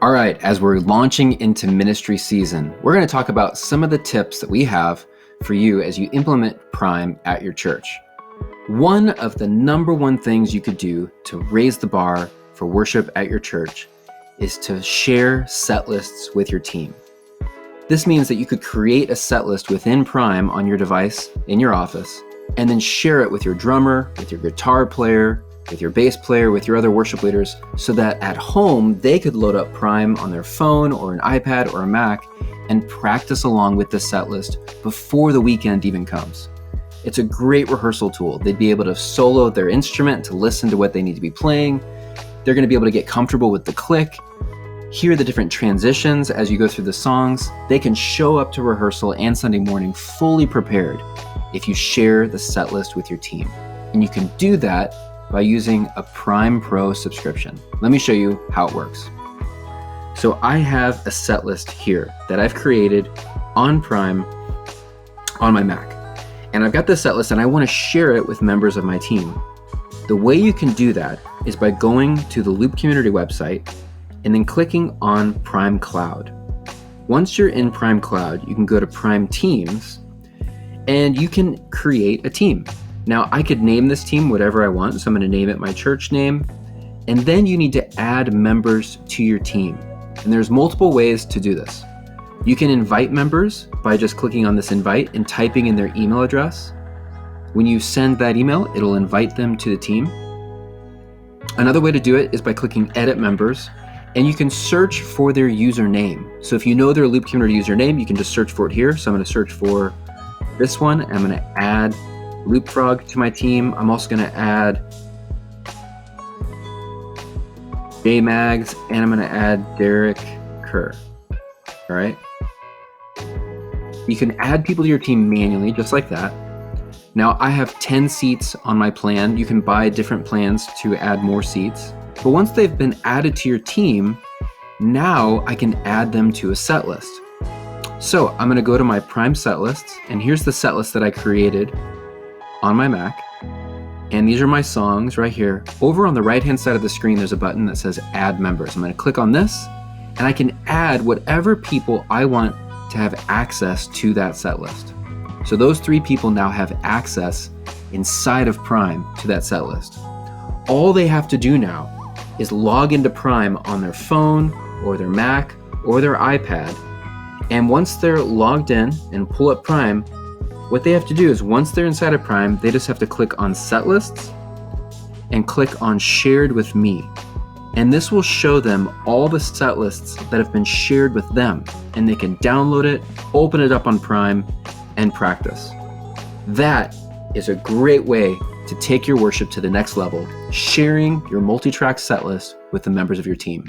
All right, as we're launching into ministry season, we're going to talk about some of the tips that we have for you as you implement Prime at your church. One of the number one things you could do to raise the bar for worship at your church is to share set lists with your team. This means that you could create a set list within Prime on your device in your office, and then share it with your drummer, with your guitar player, with your bass player, with your other worship leaders, so that at home they could load up Prime on their phone or an iPad or a Mac and practice along with the set list before the weekend even comes. It's a great rehearsal tool. They'd be able to solo their instrument to listen to what they need to be playing. They're going to be able to get comfortable with the click, hear the different transitions as you go through the songs. They can show up to rehearsal and Sunday morning fully prepared if you share the set list with your team. And you can do that by using a Prime Pro subscription. Let me show you how it works. So I have a set list here that I've created on Prime on my Mac. And I've got this set list and I want to share it with members of my team. The way you can do that is by going to the Loop Community website and then clicking on Prime Cloud. Once you're in Prime Cloud, you can go to Prime Teams and you can create a team. Now, I could name this team whatever I want, so I'm going to name it my church name. And then you need to add members to your team. And there's multiple ways to do this. You can invite members by just clicking on this invite and typing in their email address. When you send that email, it'll invite them to the team. Another way to do it is by clicking Edit Members, and you can search for their username. So if you know their Loop Community username, you can just search for it here. So I'm going to search for this one, and I'm going to add Loopfrog to my team. I'm also going to add JMags, and I'm going to add Derek Kerr. All right. You can add people to your team manually, just like that. Now I have 10 seats on my plan. You can buy different plans to add more seats. But once they've been added to your team, now I can add them to a set list. So I'm going to go to my Prime set lists, and here's the set list that I created on my Mac. And these are my songs right here. Over on the right-hand side of the screen, there's a button that says Add Members. I'm going to click on this, and I can add whatever people I want to have access to that set list. So those 3 people now have access inside of Prime to that set list. All they have to do now is log into Prime on their phone or their Mac or their iPad. And once they're logged in and pull up Prime, what they have to do is once they're inside of Prime, they just have to click on Set Lists and click on Shared with Me. And this will show them all the set lists that have been shared with them, and they can download it, open it up on Prime, and practice. That is a great way to take your worship to the next level, sharing your multi-track set list with the members of your team.